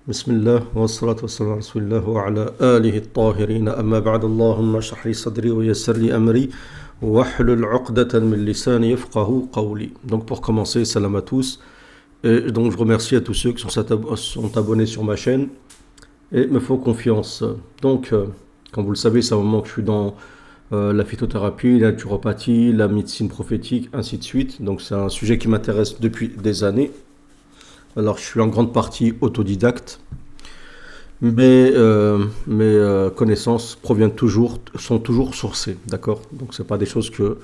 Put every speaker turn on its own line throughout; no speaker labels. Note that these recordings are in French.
بسم الله والصلاة والسلام على رسول الله وعلى آله الطاهرين أما بعد اللهم اشرح لي صدري ويسر لي أمري واحلل عقدة من لساني يفقه قولي. Donc pour commencer, salam à tous. Et donc je remercie à tous ceux qui sont abonnés sur ma chaîne et me font confiance. Donc, comme vous le savez, c'est un moment que je suis dans la phytothérapie, la naturopathie, la médecine prophétique, ainsi de suite. Donc c'est un sujet qui m'intéresse depuis des années. Alors je suis en grande partie autodidacte, mais mes connaissances sont toujours sourcées, d'accord? Donc c'est pas des choses que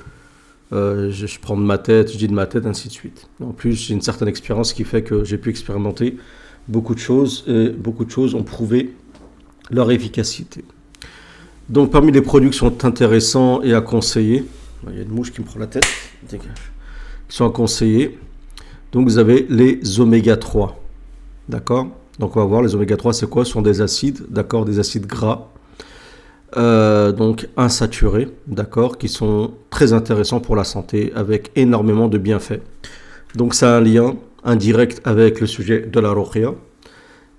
je prends de ma tête, je dis de ma tête, ainsi de suite. En plus, j'ai une certaine expérience qui fait que j'ai pu expérimenter beaucoup de choses et beaucoup de choses ont prouvé leur efficacité. Donc parmi les produits qui sont intéressants et à conseiller, il y a une mouche qui me prend la tête, dégage, qui sont à conseiller. Donc vous avez les oméga 3, d'accord? Donc on va voir les oméga 3 c'est quoi? Ce sont des acides, d'accord? Des acides gras, donc insaturés, d'accord? Qui sont très intéressants pour la santé avec énormément de bienfaits. Donc ça a un lien indirect avec le sujet de la ruqya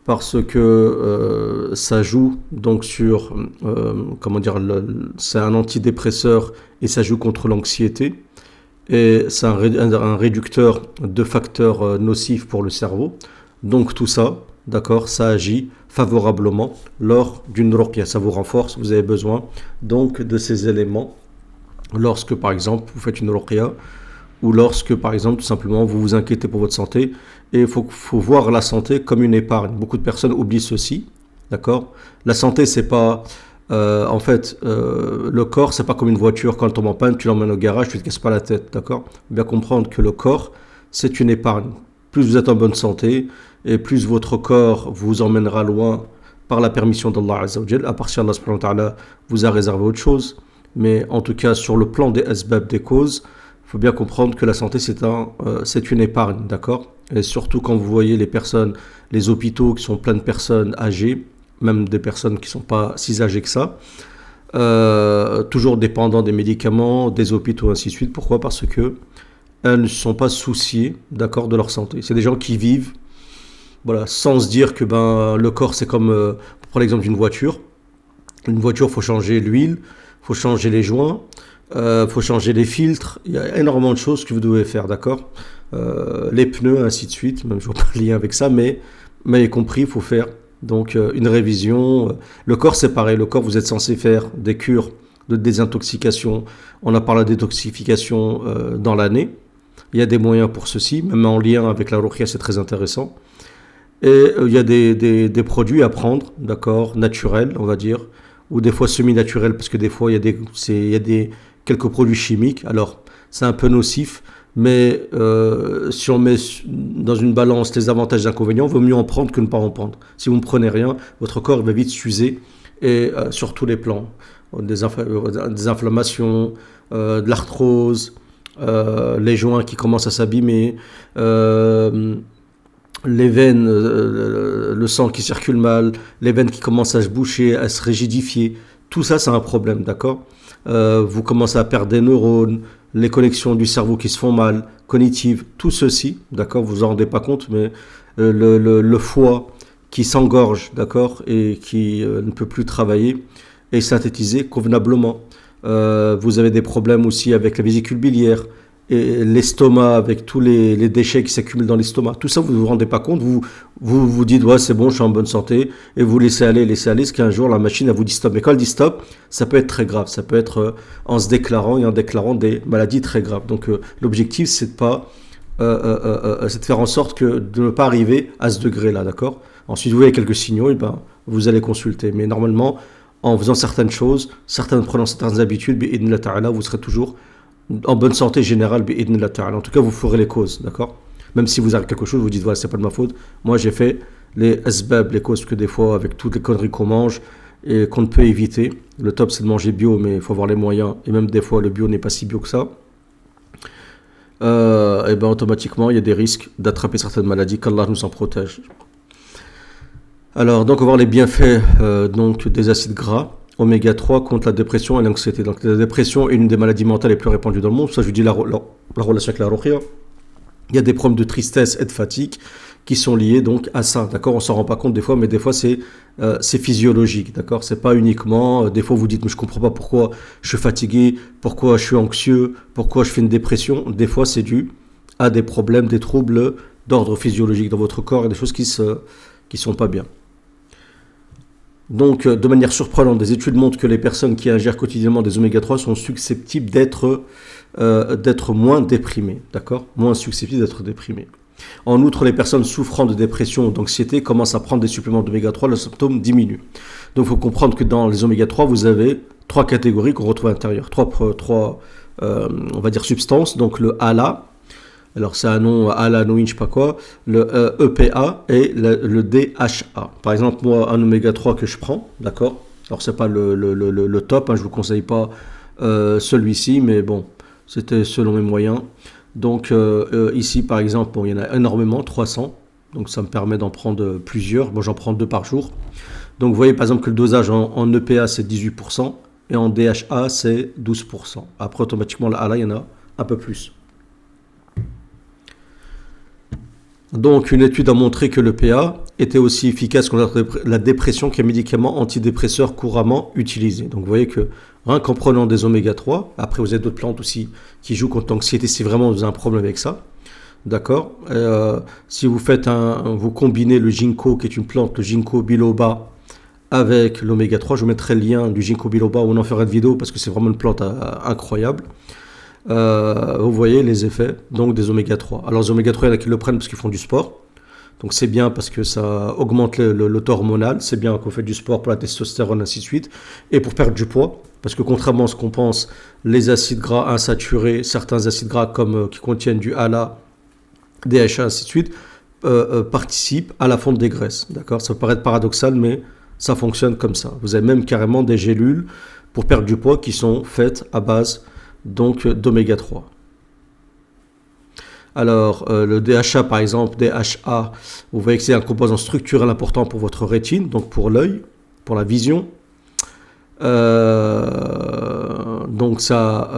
parce que ça joue donc sur, c'est un antidépresseur et ça joue contre l'anxiété. Et c'est un réducteur de facteurs nocifs pour le cerveau. Donc tout ça, d'accord, ça agit favorablement lors d'une ruqya. Ça vous renforce, vous avez besoin donc de ces éléments lorsque par exemple vous faites une ruqya ou lorsque par exemple tout simplement vous vous inquiétez pour votre santé. Et il faut voir la santé comme une épargne. Beaucoup de personnes oublient ceci, d'accord? La santé c'est pas... le corps, c'est pas comme une voiture, quand elle tombe en panne, tu l'emmènes au garage, tu te casses pas la tête, d'accord? Bien comprendre que le corps, c'est une épargne. Plus vous êtes en bonne santé, et plus votre corps vous emmènera loin par la permission d'Allah Azza wa Jal. À partir d'Allah subhanahu wa ta'ala vous a réservé autre chose. Mais en tout cas, sur le plan des asbab, des causes, il faut bien comprendre que la santé, c'est une épargne, d'accord? Et surtout quand vous voyez les personnes, les hôpitaux qui sont pleins de personnes âgées, même des personnes qui ne sont pas si âgées que ça, toujours dépendants des médicaments, des hôpitaux, ainsi de suite. Pourquoi? Parce que elles ne sont pas souciées, d'accord, de leur santé. C'est des gens qui vivent, voilà, sans se dire que le corps, c'est comme, pour prendre l'exemple d'une voiture. Une voiture, il faut changer l'huile, il faut changer les joints, il faut changer les filtres. Il y a énormément de choses que vous devez faire, d'accord? Les pneus, ainsi de suite. Même je ne vois pas le lien avec ça, mais compris, il faut faire. Donc une révision, le corps c'est pareil, le corps vous êtes censé faire des cures de désintoxication, on a parlé de détoxification dans l'année, il y a des moyens pour ceci, même en lien avec la ruqya c'est très intéressant, et il y a des produits à prendre, d'accord, naturels on va dire, ou des fois semi-naturels parce que des fois il y a quelques produits chimiques, alors c'est un peu nocif, mais si on met dans une balance les avantages et les inconvénients, il vaut mieux en prendre que ne pas en prendre. Si vous ne prenez rien, votre corps va vite s'user, et sur tous les plans. Des inflammations, de l'arthrose, les joints qui commencent à s'abîmer, les veines, le sang qui circule mal, les veines qui commencent à se boucher, à se rigidifier. Tout ça, c'est un problème, d'accord? Vous commencez à perdre des neurones, les connexions du cerveau qui se font mal, cognitives, tout ceci, d'accord, vous vous en rendez pas compte, mais le foie qui s'engorge, d'accord, et qui ne peut plus travailler, est synthétisé convenablement. Vous avez des problèmes aussi avec la vésicule biliaire, et l'estomac, avec tous les déchets qui s'accumulent dans l'estomac. Tout ça, vous ne vous rendez pas compte, vous dites, ouais, c'est bon, je suis en bonne santé, et vous laissez aller, ce qu'un jour, la machine, elle vous dit stop. Mais quand elle dit stop, ça peut être très grave, ça peut être en se déclarant et en déclarant des maladies très graves. Donc, l'objectif, c'est de faire en sorte de ne pas arriver à ce degré-là, d'accord? Ensuite, vous voyez quelques signaux, et vous allez consulter. Mais normalement, en faisant certaines choses, prenant certaines habitudes, bi'idhnillah ta'ala, vous serez toujours en bonne santé générale, bi'idhnillah ta'ala. En tout cas, vous ferez les causes, d'accord? Même si vous avez quelque chose, vous dites, voilà, c'est pas de ma faute. Moi, j'ai fait les asbab, les causes, parce que des fois, avec toutes les conneries qu'on mange et qu'on ne peut éviter, le top, c'est de manger bio, mais il faut avoir les moyens. Et même des fois, le bio n'est pas si bio que ça. Et automatiquement, il y a des risques d'attraper certaines maladies, qu'Allah nous en protège. Alors, donc, on va voir les bienfaits donc, des acides gras. Oméga 3 contre la dépression et l'anxiété. Donc la dépression est une des maladies mentales les plus répandues dans le monde. Ça, je vous dis la relation avec la ruqya. Il y a des problèmes de tristesse et de fatigue. qui sont liées donc à ça, d'accord? On s'en rend pas compte des fois, mais des fois c'est physiologique, d'accord? C'est pas uniquement, des fois vous dites, mais je comprends pas pourquoi je suis fatigué, pourquoi je suis anxieux, pourquoi je fais une dépression. Des fois c'est dû à des problèmes, des troubles d'ordre physiologique dans votre corps et des choses qui sont pas bien. Donc, de manière surprenante, des études montrent que les personnes qui ingèrent quotidiennement des oméga 3 sont susceptibles d'être moins déprimées, d'accord? Moins susceptibles d'être déprimées. En outre, les personnes souffrant de dépression ou d'anxiété commencent à prendre des suppléments d'oméga 3, le symptôme diminue. Donc, il faut comprendre que dans les oméga 3, vous avez trois catégories qu'on retrouve à l'intérieur, trois on va dire substances, donc le ALA, alors c'est un nom alanoïne, je sais pas quoi, le EPA et le DHA. Par exemple, moi, un oméga 3 que je prends, d'accord? Alors c'est pas le top, hein, je vous conseille pas celui-ci, mais bon, c'était selon mes moyens. Donc ici, par exemple, bon, il y en a énormément, 300, donc ça me permet d'en prendre plusieurs. Bon, j'en prends 2 par jour. Donc vous voyez par exemple que le dosage en EPA c'est 18% et en DHA c'est 12%. Après automatiquement là il y en a un peu plus. Donc une étude a montré que le PA était aussi efficace contre la dépression qu'un médicament antidépresseur couramment utilisé. Donc vous voyez que rien qu'en prenant des oméga 3, après vous avez d'autres plantes aussi qui jouent contre l'anxiété si vraiment vous avez un problème avec ça. D'accord. Si vous faites vous combinez le ginkgo qui est une plante, le ginkgo biloba avec l'oméga 3, je vous mettrai le lien du ginkgo biloba où on en fera une vidéo parce que c'est vraiment une plante incroyable. Vous voyez les effets donc des oméga 3. Alors les oméga 3, il y en a qui le prennent parce qu'ils font du sport. Donc c'est bien parce que ça augmente le taux hormonal, c'est bien qu'on fait du sport pour la testostérone, ainsi de suite, et pour perdre du poids, parce que contrairement à ce qu'on pense, les acides gras insaturés, certains acides gras comme qui contiennent du ALA, DHA, ainsi de suite, participent à la fonte des graisses. D'accord? Ça peut paraître paradoxal, mais ça fonctionne comme ça. Vous avez même carrément des gélules pour perdre du poids qui sont faites à base donc d'oméga 3. Alors le DHA par exemple, DHA, vous voyez que c'est un composant structurel important pour votre rétine, donc pour l'œil, pour la vision. Donc ça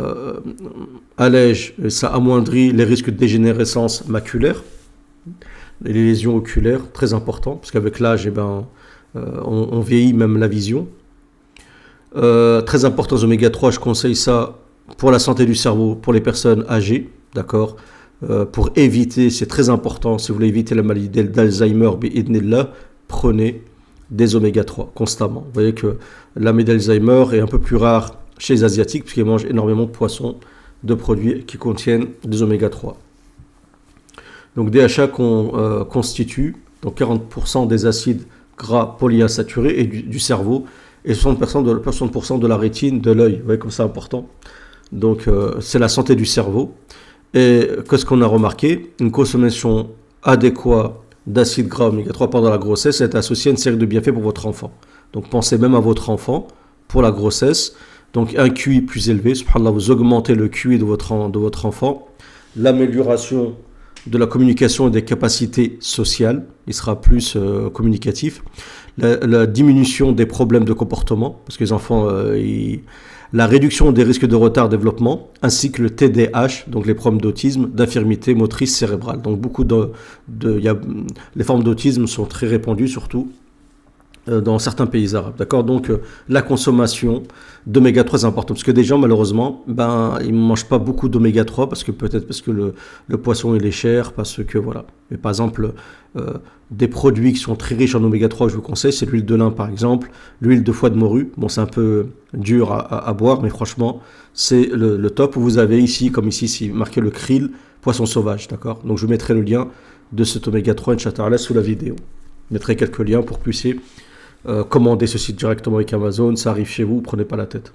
allège, ça amoindrit les risques de dégénérescence maculaire, les lésions oculaires, très important, parce qu'avec l'âge, on vieillit même la vision. Très important, les oméga 3, je conseille ça pour la santé du cerveau, pour les personnes âgées, d'accord, pour éviter, c'est très important, si vous voulez éviter la maladie d'Alzheimer, prenez des oméga 3 constamment. Vous voyez que la maladie d'Alzheimer est un peu plus rare chez les Asiatiques, puisqu'ils mangent énormément de poissons, de produits qui contiennent des oméga 3. Donc DHA constitue donc 40% des acides gras polyinsaturés et du cerveau, et 60% de la rétine, de l'œil. Vous voyez comme c'est important. Donc c'est la santé du cerveau. Et qu'est-ce qu'on a remarqué? Une consommation adéquate d'acides gras oméga 3 pendant la grossesse est associée à une série de bienfaits pour votre enfant. Donc pensez même à votre enfant pour la grossesse. Donc un QI plus élevé, subhanallah, vous augmentez le QI de votre enfant. L'amélioration de la communication et des capacités sociales, il sera plus communicatif. La diminution des problèmes de comportement, parce que les enfants, la réduction des risques de retard de développement, ainsi que le TDAH, donc les problèmes d'autisme, d'infirmité motrice cérébrale. Donc les formes d'autisme sont très répandues, surtout dans certains pays arabes. D'accord? Donc la consommation d'oméga 3 est importante, parce que des gens malheureusement ils ne mangent pas beaucoup d'oméga 3 parce que le poisson il est cher, parce que voilà. Mais par exemple des produits qui sont très riches en oméga 3, je vous conseille, c'est l'huile de lin par exemple, l'huile de foie de morue. Bon, c'est un peu dur à boire, mais franchement c'est le top. Vous avez ici, comme ici marqué le krill, poisson sauvage, d'accord? Donc je vous mettrai le lien de cet oméga 3 Inch'Allah sous la vidéo. Je mettrai quelques liens pour que vous puissiez commander ceci directement avec Amazon, ça arrive chez vous, prenez pas la tête.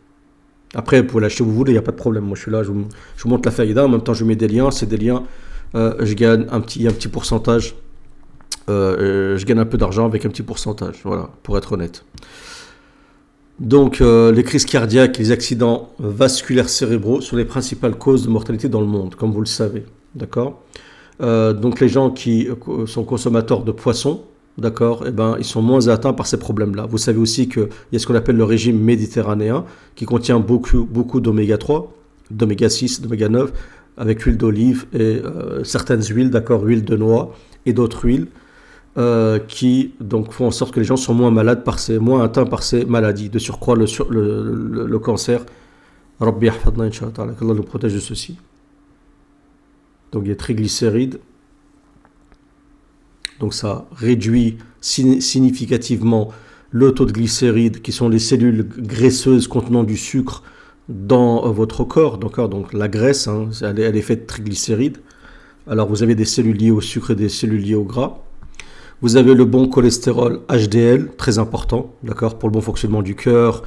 Après, vous pouvez l'acheter où vous voulez, il n'y a pas de problème. Moi, je suis là, je vous montre la faïda, en même temps, je mets des liens, c'est des liens, je gagne un petit pourcentage, je gagne un peu d'argent avec un petit pourcentage, voilà, pour être honnête. Donc, les crises cardiaques, les accidents vasculaires cérébraux sont les principales causes de mortalité dans le monde, comme vous le savez, d'accord? Donc, les gens qui sont consommateurs de poissons, d'accord, ils sont moins atteints par ces problèmes-là. Vous savez aussi qu'il y a ce qu'on appelle le régime méditerranéen, qui contient beaucoup d'oméga 3, d'oméga 6, d'oméga 9, avec huile d'olive et certaines huiles, d'accord, huile de noix et d'autres huiles qui donc font en sorte que les gens sont moins malades moins atteints par ces maladies. De surcroît, le cancer, Rabbi yahfadna incha'Allah, qu'Allah nous protège de ceci. Donc il y a triglycérides, donc ça réduit significativement le taux de glycérides, qui sont les cellules graisseuses contenant du sucre dans votre corps. Donc la graisse, hein, elle est faite de triglycérides. Alors vous avez des cellules liées au sucre et des cellules liées au gras. Vous avez le bon cholestérol HDL, très important, d'accord, pour le bon fonctionnement du cœur,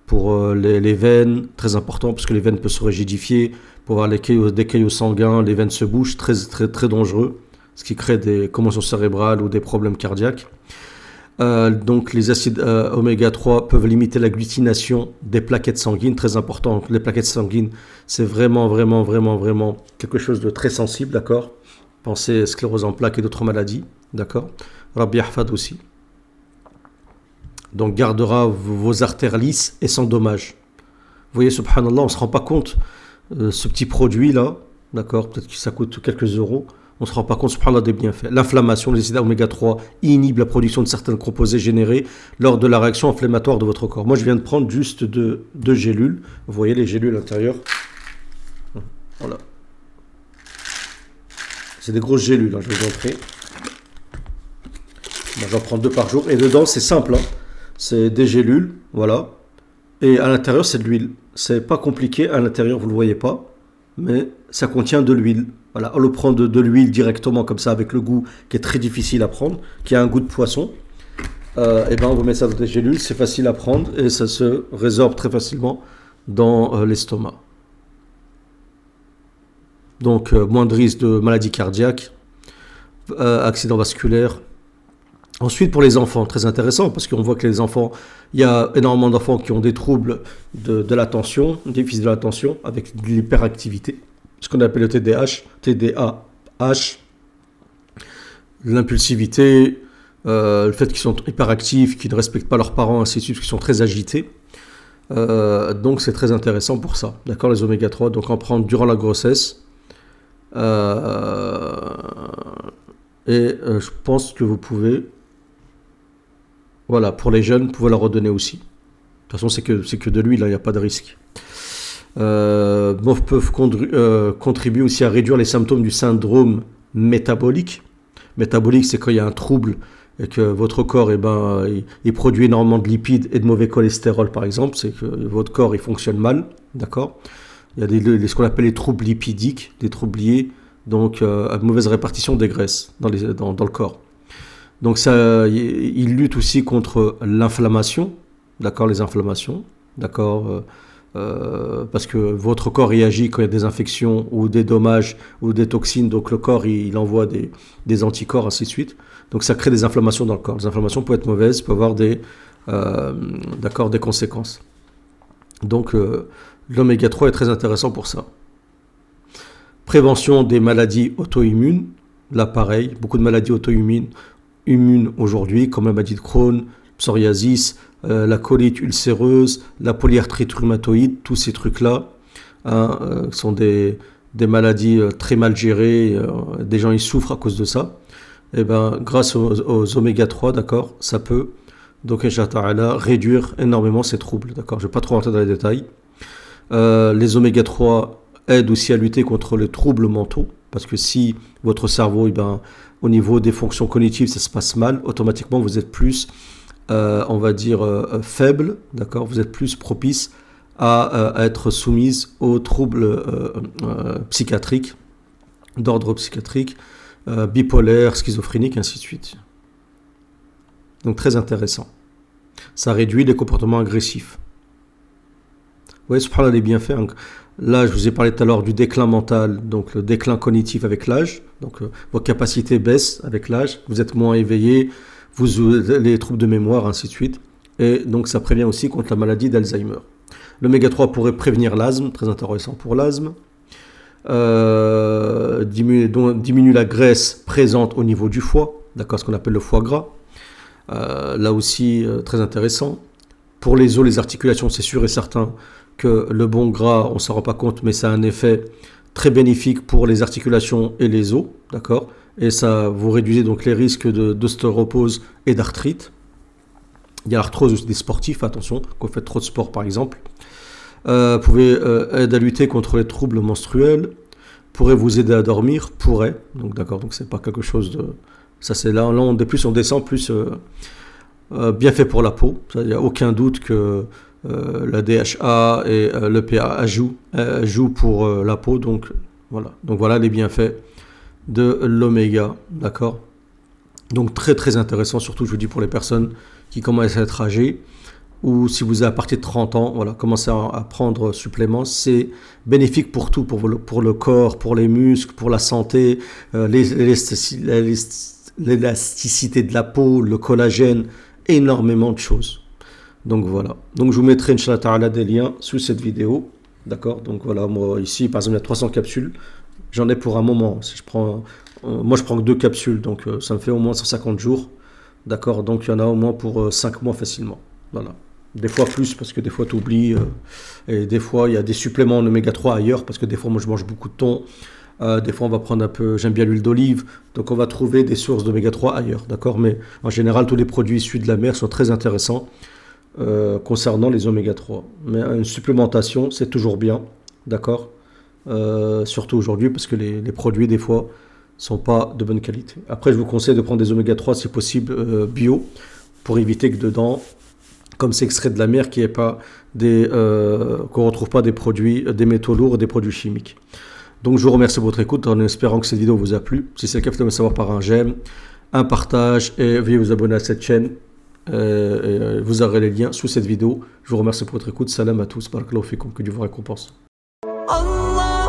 pour les veines, très important, parce que les veines peuvent se rigidifier, pour avoir des caillots sanguins, les veines se bougent, très, très, très dangereux, ce qui crée des commotions cérébrales ou des problèmes cardiaques. Donc les acides oméga 3 peuvent limiter la glutination des plaquettes sanguines, très important. Les plaquettes sanguines, c'est vraiment quelque chose de très sensible, d'accord. Pensez sclérose en plaques et d'autres maladies, d'accord. Rabbi Yahfad aussi. Donc gardera vos artères lisses et sans dommage. Vous voyez, subhanallah, on ne se rend pas compte, ce petit produit là, d'accord, peut-être que ça coûte quelques euros, on ne se rend pas compte, subhanallah, des bienfaits. L'inflammation, les acides oméga 3 inhibe la production de certains composés générés lors de la réaction inflammatoire de votre corps. Moi, je viens de prendre juste deux gélules. Vous voyez les gélules à l'intérieur. Voilà. C'est des grosses gélules, hein, je vais vous montrer. J'en prends 2 par jour. Et dedans, c'est simple. Hein. C'est des gélules, voilà. Et à l'intérieur, c'est de l'huile. C'est pas compliqué. À l'intérieur, vous ne le voyez pas. Mais ça contient de l'huile. Voilà, on le prend de l'huile directement comme ça avec le goût qui est très difficile à prendre, qui a un goût de poisson. Et ben on va mettre ça dans des gélules, c'est facile à prendre et ça se résorbe très facilement dans l'estomac. Donc moins de risque de maladie cardiaque, accident vasculaire. Ensuite pour les enfants, très intéressant parce qu'on voit que les enfants, il y a énormément d'enfants qui ont des troubles de l'attention, des déficits de l'attention avec de l'hyperactivité. Ce qu'on appelle le TDAH, l'impulsivité, le fait qu'ils sont hyperactifs, qu'ils ne respectent pas leurs parents, ainsi de suite, qu'ils sont très agités. Donc c'est très intéressant pour ça, d'accord, les oméga 3, donc en prendre durant la grossesse. Je pense que vous pouvez, voilà, pour les jeunes, vous pouvez leur redonner aussi. De toute façon, c'est que de l'huile, il n'y a pas de risque. Peuvent contribuer aussi à réduire les symptômes du syndrome métabolique. Métabolique, c'est quand il y a un trouble et que votre corps il produit énormément de lipides et de mauvais cholestérol, par exemple. C'est que votre corps il fonctionne mal, d'accord. Il y a ce qu'on appelle les troubles lipidiques, des troubles liés donc à mauvaise répartition des graisses dans le corps. Donc ça, il lutte aussi contre l'inflammation, d'accord, les inflammations, d'accord. Parce que votre corps réagit quand il y a des infections ou des dommages ou des toxines, donc le corps il envoie des anticorps, ainsi de suite. Donc ça crée des inflammations dans le corps. Les inflammations peuvent être mauvaises, peuvent avoir des conséquences. Donc l'oméga 3 est très intéressant pour ça. Prévention des maladies auto-immunes, là pareil, beaucoup de maladies auto-immunes aujourd'hui, comme la maladie de Crohn, psoriasis, la colite ulcéreuse, la polyarthrite rhumatoïde, tous ces trucs-là sont des maladies très mal gérées, des gens ils souffrent à cause de ça. Et ben grâce aux oméga 3, d'accord, ça peut donc Inch'Allah réduire énormément ces troubles, d'accord. Je ne vais pas trop rentrer dans les détails. Les oméga 3 aident aussi à lutter contre les troubles mentaux, parce que si votre cerveau, au niveau des fonctions cognitives, ça se passe mal, automatiquement vous êtes plus on va dire faible, d'accord, vous êtes plus propice à être soumise aux troubles psychiatriques, d'ordre psychiatrique, bipolaire, schizophrénique, ainsi de suite. Donc très intéressant. Ça réduit les comportements agressifs. Vous voyez, subhanallah, les bienfaits. Là, je vous ai parlé tout à l'heure du déclin mental, donc le déclin cognitif avec l'âge. Donc vos capacités baissent avec l'âge, vous êtes moins éveillé, les troubles de mémoire, ainsi de suite. Et donc ça prévient aussi contre la maladie d'Alzheimer. L'oméga 3 pourrait prévenir l'asthme, très intéressant pour l'asthme. Diminue la graisse présente au niveau du foie, d'accord, ce qu'on appelle le foie gras. Là aussi, très intéressant. Pour les os, les articulations, c'est sûr et certain que le bon gras, on ne s'en rend pas compte, mais ça a un effet très bénéfique pour les articulations et les os, d'accord? Et ça, vous réduisez donc les risques d'ostéoporose et d'arthrite. Il y a l'arthrose aussi des sportifs, attention, quand vous faites trop de sport par exemple. Pouvez aider à lutter contre les troubles menstruels, pourrait vous aider à dormir, pourrait, donc d'accord, donc c'est pas quelque chose de... Ça c'est là on descend plus bien fait pour la peau, il n'y a aucun doute que la DHA et le PA jouent pour la peau, donc voilà les bienfaits de l'oméga, d'accord. Donc très très intéressant, surtout je vous dis pour les personnes qui commencent à être âgées, ou si vous avez à partir de 30 ans, voilà, commencez à prendre suppléments, c'est bénéfique pour tout, pour le corps, pour les muscles, pour la santé, l'élasticité de la peau, le collagène, énormément de choses. Donc voilà, donc je vous mettrai Inch'Allah Ta'ala des liens sous cette vidéo, d'accord. Donc voilà, moi ici par exemple il y a 300 capsules, j'en ai pour un moment, si je prends, moi je prends que 2 capsules, donc ça me fait au moins 150 jours, d'accord, donc il y en a au moins pour 5 mois facilement, voilà. Des fois plus, parce que des fois tu oublies, et des fois il y a des suppléments en oméga 3 ailleurs, parce que des fois moi je mange beaucoup de thon, des fois on va prendre un peu, j'aime bien l'huile d'olive, donc on va trouver des sources d'oméga 3 ailleurs, d'accord, mais en général tous les produits issus de la mer sont très intéressants concernant les oméga 3, mais une supplémentation c'est toujours bien, d'accord, surtout aujourd'hui, parce que les produits des fois sont pas de bonne qualité. Après je vous conseille de prendre des oméga 3 si possible bio, pour éviter que dedans, comme c'est extrait de la mer, qu'il n'y ait pas qu'on ne retrouve pas des produits, des métaux lourds et des produits chimiques. Donc je vous remercie de votre écoute en espérant que cette vidéo vous a plu. Si c'est le cas, faites-le savoir par un j'aime, un partage et veuillez vous abonner à cette chaîne. Vous aurez les liens sous cette vidéo. Je vous remercie pour votre écoute. Salam à tous. Barakallahu fikum. Que Dieu vous récompense. Allah.